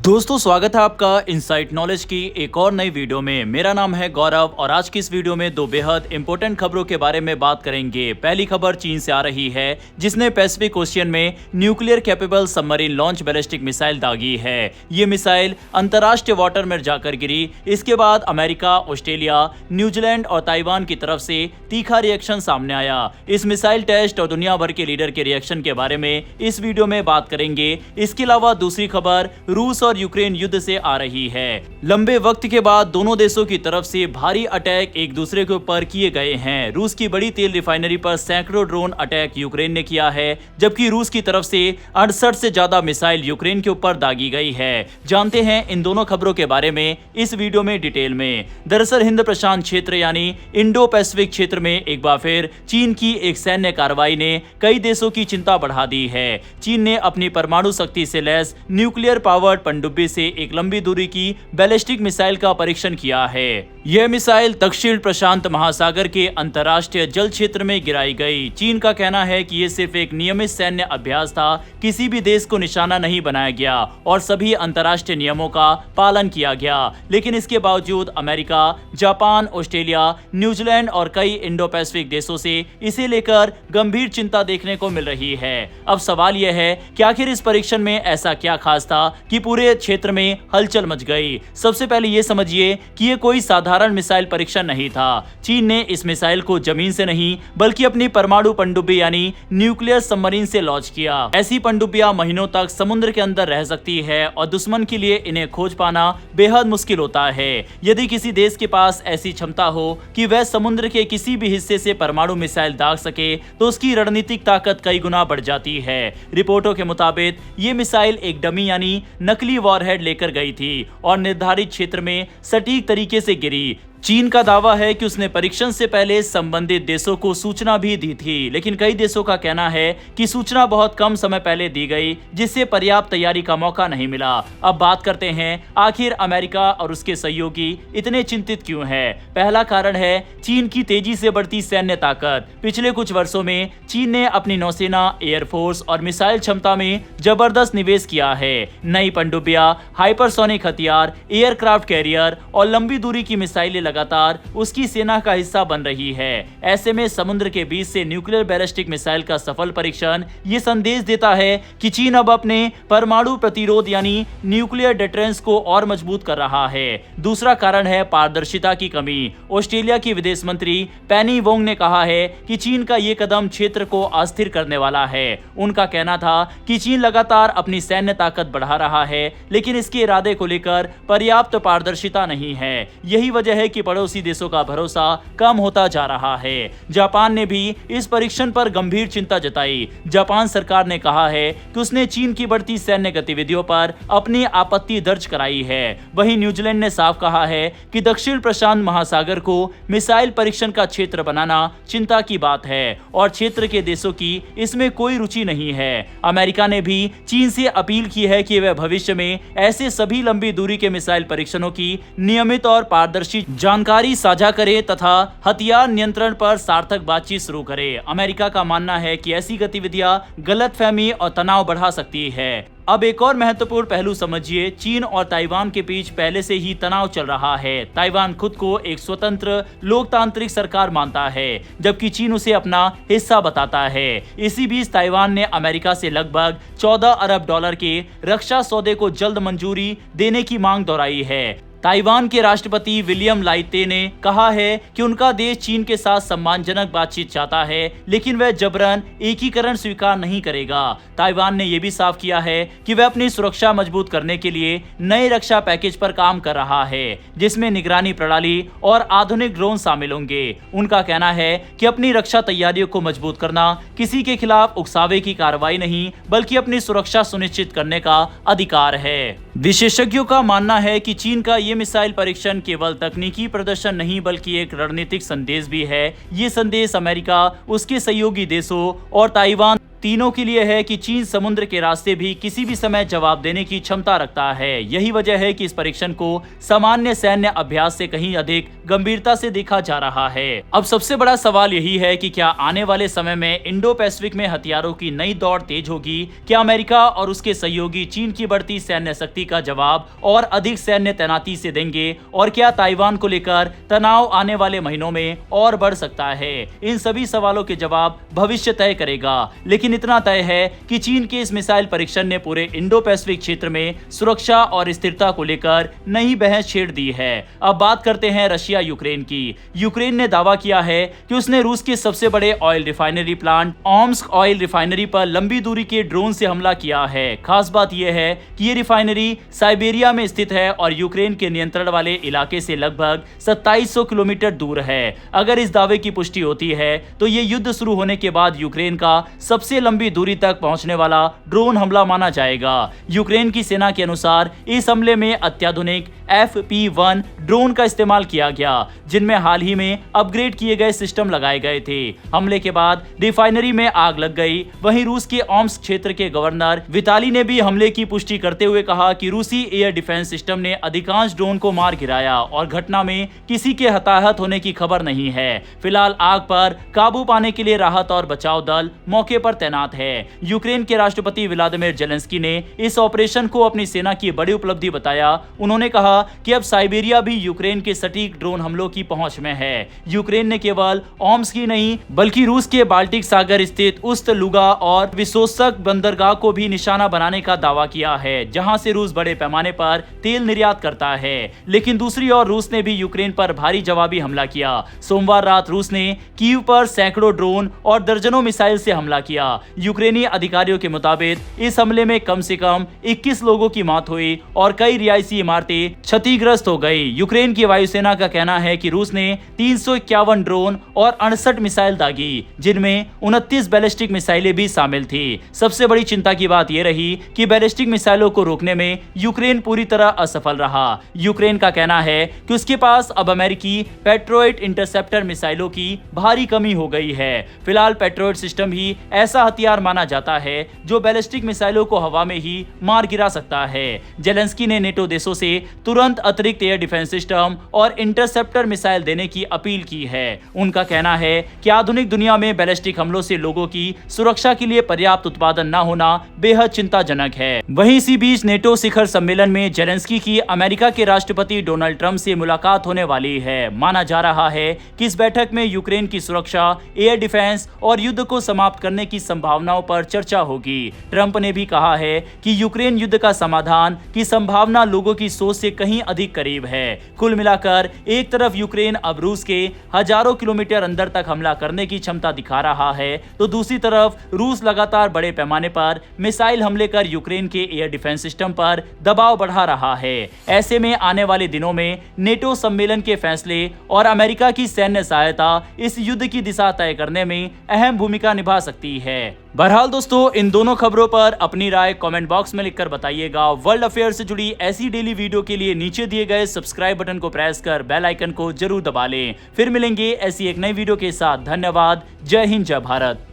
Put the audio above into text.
दोस्तों स्वागत है आपका इनसाइट नॉलेज की एक और नई वीडियो में। मेरा नाम है गौरव और आज की इस वीडियो में दो बेहद इंपॉर्टेंट खबरों के बारे में बात करेंगे। पहली खबर चीन से आ रही है जिसने पैसिफिक ओशियन में nuclear capable submarine launch ballistic missile दागी है। ये मिसाइल अंतर्राष्ट्रीय वाटर में जाकर गिरी। इसके बाद अमेरिका, ऑस्ट्रेलिया, न्यूजीलैंड और ताइवान की तरफ से तीखा रिएक्शन सामने आया। इस मिसाइल टेस्ट और दुनिया भर के लीडर के रिएक्शन के बारे में इस वीडियो में बात करेंगे। इसके अलावा दूसरी खबर रूस और यूक्रेन युद्ध से आ रही है। लंबे वक्त के बाद दोनों देशों की तरफ से भारी अटैक एक दूसरे के ऊपर किए गए हैं। रूस की बड़ी तेल रिफाइनरी पर सैकड़ों ड्रोन अटैक यूक्रेन ने किया है, जबकि रूस की तरफ से 68 से ज्यादा मिसाइल यूक्रेन के ऊपर दागी गई है। जानते हैं इन दोनों खबरों के बारे में इस वीडियो में डिटेल में। दरअसल हिंद प्रशांत क्षेत्र यानी इंडो पैसिफिक क्षेत्र में एक बार फिर चीन की एक सैन्य कार्रवाई ने कई देशों की चिंता बढ़ा दी है। चीन ने अपनी परमाणु शक्ति से लैस न्यूक्लियर पावर्ड पनडुब्बी से एक लंबी दूरी की बैलिस्टिक मिसाइल का परीक्षण किया है। यह मिसाइल दक्षिण प्रशांत महासागर के अंतर्राष्ट्रीय जल क्षेत्र में गिराई गई। चीन का कहना है कि यह सिर्फ एक नियमित सैन्य अभ्यास था, किसी भी देश को निशाना नहीं बनाया गया और सभी अंतर्राष्ट्रीय नियमों का पालन किया गया। लेकिन इसके बावजूद अमेरिका, जापान, ऑस्ट्रेलिया, न्यूजीलैंड और कई इंडो पैसिफिक देशों से इसे लेकर गंभीर चिंता देखने को मिल रही है। अब सवाल यह है कि आखिर इस परीक्षण में ऐसा क्या खास था कि पूरे क्षेत्र में हलचल मच गई। सबसे पहले यह समझिए कि यह कोई साधारण मिसाइल परीक्षण नहीं था। चीन ने इस मिसाइल को जमीन से नहीं बल्कि अपनी परमाणु पनडुब्बी यानी न्यूक्लियर सबमरीन से लॉन्च किया। ऐसी पनडुब्बियां महीनों तक समुद्र के अंदर रह सकती है और दुश्मन के लिए इन्हें खोज पाना बेहद मुश्किल होता है। यदि किसी देश के पास ऐसी क्षमता हो कि वह समुद्र के किसी भी हिस्से से परमाणु मिसाइल दाग सके तो उसकी रणनीतिक ताकत कई गुना बढ़ जाती है। रिपोर्टों के मुताबिक ये मिसाइल एक डमी यानी नकली वॉरहेड लेकर गई थी और निर्धारित क्षेत्र में सटीक तरीके से गिरी। चीन का दावा है कि उसने परीक्षण से पहले संबंधित देशों को सूचना भी दी थी, लेकिन कई देशों का कहना है कि सूचना बहुत कम समय पहले दी गई, जिससे पर्याप्त तैयारी का मौका नहीं मिला। अब बात करते हैं आखिर अमेरिका और उसके सहयोगी इतने चिंतित क्यों हैं। पहला कारण है चीन की तेजी से बढ़ती सैन्य ताकत। पिछले कुछ वर्षों में चीन ने अपनी नौसेना, एयरफोर्स और मिसाइल क्षमता में जबरदस्त निवेश किया है। नई पनडुब्बियां, हाइपरसोनिक हथियार, एयरक्राफ्ट कैरियर और लंबी दूरी की मिसाइलें लगातार उसकी सेना का हिस्सा बन रही है। ऐसे में समुद्र के बीच से न्यूक्लियर बैलिस्टिक मिसाइल का सफल परीक्षण ये संदेश देता है कि चीन अब अपने परमाणु प्रतिरोध यानी न्यूक्लियर डिटरेंस को और मजबूत कर रहा है। दूसरा कारण है पारदर्शिता की कमी। ऑस्ट्रेलिया की विदेश मंत्री पेनी वोंग ने कहा है कि चीन का ये कदम क्षेत्र को अस्थिर करने वाला है। उनका कहना था कि चीन लगातार अपनी सैन्य ताकत बढ़ा रहा है, लेकिन इसके इरादे को लेकर पर्याप्त पारदर्शिता नहीं है। यही वजह है कि पड़ोसी देशों का भरोसा कम होता जा रहा है। जापान ने भी इस परीक्षण पर गंभीर चिंता जताई। जापान सरकार ने कहा है कि उसने चीन की बढ़ती सैन्य गतिविधियों पर अपनी आपत्ति दर्ज कराई है। वहीं न्यूजीलैंड ने साफ कहा है कि दक्षिण प्रशांत महासागर को मिसाइल परीक्षण का क्षेत्र बनाना चिंता की बात है और क्षेत्र के देशों की इसमें कोई रुचि नहीं है। अमेरिका ने भी चीन से अपील की है कि वह भविष्य में ऐसे सभी लंबी दूरी के मिसाइल परीक्षणों की नियमित और पारदर्शी जानकारी साझा करे तथा हथियार नियंत्रण पर सार्थक बातचीत शुरू करे। अमेरिका का मानना है कि ऐसी गतिविधियां गलतफहमी और तनाव बढ़ा सकती है। अब एक और महत्वपूर्ण पहलू समझिए, चीन और ताइवान के बीच पहले से ही तनाव चल रहा है। ताइवान खुद को एक स्वतंत्र लोकतांत्रिक सरकार मानता है, जबकि चीन उसे अपना हिस्सा बताता है। इसी बीच ताइवान ने अमेरिका से लगभग 14 अरब डॉलर के रक्षा सौदे को जल्द मंजूरी देने की मांग दोहराई है। ताइवान के राष्ट्रपति विलियम लाइते ने कहा है कि उनका देश चीन के साथ सम्मानजनक बातचीत चाहता है, लेकिन वह जबरन एकीकरण स्वीकार नहीं करेगा। ताइवान ने यह भी साफ किया है कि वह अपनी सुरक्षा मजबूत करने के लिए नए रक्षा पैकेज पर काम कर रहा है, जिसमें निगरानी प्रणाली और आधुनिक ड्रोन शामिल होंगे। उनका कहना है कि अपनी रक्षा तैयारियों को मजबूत करना किसी के खिलाफ उकसावे की कार्रवाई नहीं, बल्कि अपनी सुरक्षा सुनिश्चित करने का अधिकार है। विशेषज्ञों का मानना है कि चीन का ये मिसाइल परीक्षण केवल तकनीकी प्रदर्शन नहीं बल्कि एक रणनीतिक संदेश भी है। ये संदेश अमेरिका, उसके सहयोगी देशों और ताइवान तीनों के लिए है कि चीन समुद्र के रास्ते भी किसी भी समय जवाब देने की क्षमता रखता है। यही वजह है कि इस परीक्षण को सामान्य सैन्य अभ्यास से कहीं अधिक गंभीरता से देखा जा रहा है। अब सबसे बड़ा सवाल यही है कि क्या आने वाले समय में इंडो पैसिफिक में हथियारों की नई दौड़ तेज होगी? क्या अमेरिका और उसके सहयोगी चीन की बढ़ती सैन्य शक्ति का जवाब और अधिक सैन्य तैनाती से देंगे? और क्या ताइवान को लेकर तनाव आने वाले महीनों में और बढ़ सकता है? इन सभी सवालों के जवाब भविष्य तय करेगा, लेकिन इतना तय है कि चीन के इस मिसाइल परीक्षण ने पूरे इंडो पैसिफिक क्षेत्र में सुरक्षा और स्थिरता को लेकर नई बहस छेड़ दी है। अब बात करते हैं रशिया यूक्रेन की। यूक्रेन ने दावा किया है कि उसने रूस के सबसे बड़े oil refinery plant Omsk oil refinery पर लंबी दूरी के ड्रोन से हमला किया है। खास बात यह है कि ये रिफाइनरी साइबेरिया में स्थित है और यूक्रेन के नियंत्रण वाले इलाके से लगभग 2700 किलोमीटर दूर है। अगर इस दावे की पुष्टि होती है तो ये युद्ध शुरू होने के बाद यूक्रेन का सबसे लंबी दूरी तक पहुंचने वाला ड्रोन हमला माना जाएगा। यूक्रेन की सेना के अनुसार इस हमले में अत्याधुनिक FP1 ड्रोन का इस्तेमाल किया गया, जिनमें हाल ही में अपग्रेड किए गए सिस्टम लगाए गए थे। हमले के बाद रिफाइनरी में आग लग गई। वहीं रूस के ओम्स्क क्षेत्र के गवर्नर विताली ने भी हमले की पुष्टि करते हुए कहा कि रूसी एयर डिफेंस सिस्टम ने अधिकांश ड्रोन को मार गिराया और घटना में किसी के हताहत होने की खबर नहीं है। फिलहाल आग पर काबू पाने के लिए राहत और बचाव दल मौके पर तैनात है। यूक्रेन के राष्ट्रपति व्लादिमीर जेलेंस्की ने इस ऑपरेशन को अपनी सेना की बड़ी उपलब्धि बताया। उन्होंने कहा कि अब साइबेरिया भी यूक्रेन के सटीक ड्रोन हमलों की पहुंच में है। यूक्रेन ने केवल ओम्स्क ही नहीं बल्कि रूस के बाल्टिक सागर स्थित उस्त लुगा और विशोसक बंदरगाह को भी निशाना बनाने का दावा किया है, जहां से रूस बड़े पैमाने पर तेल निर्यात करता है। लेकिन दूसरी ओर रूस ने भी यूक्रेन पर भारी जवाबी हमला किया। सोमवार रात रूस ने कीव पर सैकड़ों ड्रोन और दर्जनों मिसाइल से हमला किया। यूक्रेनी अधिकारियों के मुताबिक इस हमले में कम से कम 21 लोगों की मौत हुई और कई रिहायशी इमारतें क्षतिग्रस्त हो गई। यूक्रेन की वायुसेना का कहना है कि रूस ने 351 ड्रोन और 68 मिसाइल दागी, जिनमें 29 बैलिस्टिक मिसाइलें भी शामिल थी। सबसे बड़ी चिंता की बात यह रही कि बैलिस्टिक मिसाइलों को रोकने में यूक्रेन पूरी तरह असफल रहा। यूक्रेन का कहना है कि उसके पास अब अमेरिकी पेट्रोइट इंटरसेप्टर मिसाइलों की भारी कमी हो गई है। फिलहाल पेट्रोइट सिस्टम ही ऐसा हथियार माना जाता है जो बैलिस्टिक मिसाइलों को हवा में ही मार गिरा सकता है। जेलेंस्की ने नेटो देशों से तुरंत अतिरिक्त एयर डिफेंस सिस्टम और इंटरसेप्टर मिसाइल देने की अपील की है। उनका कहना है कि आधुनिक दुनिया में बैलिस्टिक हमलों से लोगों की सुरक्षा के लिए पर्याप्त उत्पादन न होना बेहद चिंताजनक है। वहीं इसी बीच नेटो शिखर सम्मेलन में जेलेंस्की की अमेरिका के राष्ट्रपति डोनाल्ड ट्रंप से मुलाकात होने वाली है। माना जा रहा है कि इस बैठक में यूक्रेन की सुरक्षा, एयर डिफेंस और युद्ध को समाप्त करने की संभावनाओं पर चर्चा होगी। ट्रंप ने भी कहा है कि यूक्रेन युद्ध का समाधान की संभावना लोगों की सोच से कहीं अधिक करीब है। कुल मिलाकर एक तरफ यूक्रेन अब रूस के हजारों किलोमीटर अंदर तक हमला करने की क्षमता दिखा रहा है, तो दूसरी तरफ रूस लगातार बड़े पैमाने पर मिसाइल हमले कर यूक्रेन के एयर डिफेंस सिस्टम पर दबाव बढ़ा रहा है। ऐसे में आने वाले दिनों में नेटो सम्मेलन के फैसले और अमेरिका की सैन्य सहायता इस युद्ध की दिशा तय करने में अहम भूमिका निभा सकती है। बहरहाल दोस्तों, इन दोनों खबरों पर अपनी राय कमेंट बॉक्स में लिखकर बताइएगा। वर्ल्ड अफेयर से जुड़ी ऐसी डेली वीडियो के लिए नीचे दिए गए सब्सक्राइब बटन को प्रेस कर बेल आइकन को जरूर दबा लें। फिर मिलेंगे ऐसी एक नई वीडियो के साथ। धन्यवाद। जय हिंद, जय भारत।